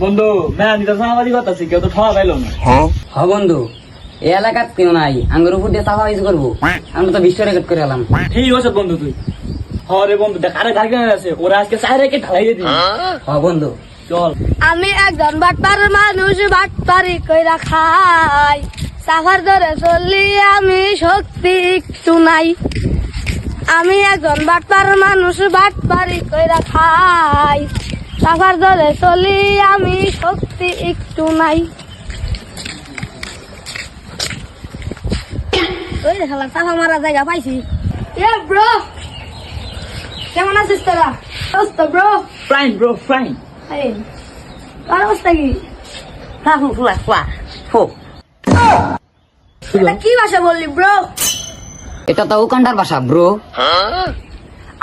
বন্ধু ম্যাম তো সামাজিক কথা আছে কেউ তো ঠকা পাইলো না। হ বন্ধু, এই এলাকাত কেউ নাই, আঙ্গুর উপর দিয়ে চাপাবাজি করবো। আমরা তো বিশ্ব রেকর্ড করে এলাম। ঠিক আছে বন্ধু তুই হরে বন্ধু দেখ আরে ধার কেন আছে ওরা আজকে চাই রেখে ঢালাই দিয়ে দিবি। হ বন্ধু, চল। আমি একজন বাটপার মানুষ, বাটপারি কইরা খাই, সাফার ধরে চললি আমি শক্তি একটু নাই। আমি একজন বাটপার মানুষ, বাটপারি কইরা খাই, সাফার ধরে চলি আমি শক্তি একটু নাই। ওই শালা সাফা মারা জায়গা পাইছি। এ ব্রো, কেমন আছিস তোরা? অবস্থা ব্রো? Fine bro fine. আরে তোর অবস্থা কি? এটা কি ভাষা বললি ব্রো? এটা তো উকান্ডার ভাষা ব্রো।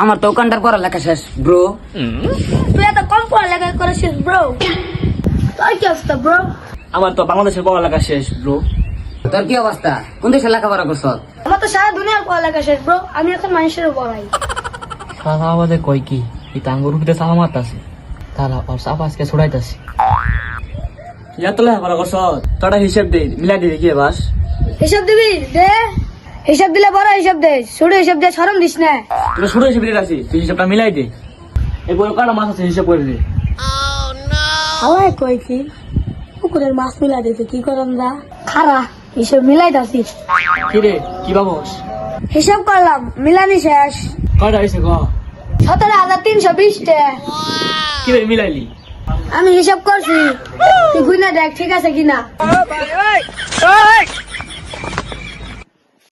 আমার তো উকান্ডার পড়ালেখা শেষ ব্রো। তুই এত কম পড়ালেখা করেছিস ব্রো? তোর কি অবস্থা ব্রো? আমার তো বাংলাদেশের পড়ালেখা শেষ ব্রো। তোর কি অবস্থা? কোন দেশে লেখাপড়া করছ? আমার তো সারা দুনিয়ার পড়ালেখা শেষ ব্রো। আমি এখন মানুষের পড়াই। সাফা আমাদের কয় কি এই টাঙ্গুর উপরে চাপা মারতাছে তারা ওর চাপা আজকে ছড়াইতাছে। ইয়া তো লেখাপড়া করছ তোরা হিসেব দে মিলাই দিবি কি বাস। হিসাব দিবি দে, হিসাব দিলে বড় হিসাব দে, ছোট হিসাব দে, শরম দিস না। তুই শুরু হিসেবে দিয়ে আছিস তুই হিসাবটা মিলাই দে। এরপর কাটা মাছ আছে হিসাব করে দে। হাওয়ায় কই কি পুকুরের মাছ মিলাই দিতে কি করম যা খারা হিসাব মিলাই দাসি। কি রে কি ভাবস? হিসাব করলাম মিলানি শেষ। কয়টা হয়েছে ক 17,320 টাকা। কি রে মিলাইলি? আমি হিসাব করছি, তুই গুনা দেখ ঠিক আছে কিনা।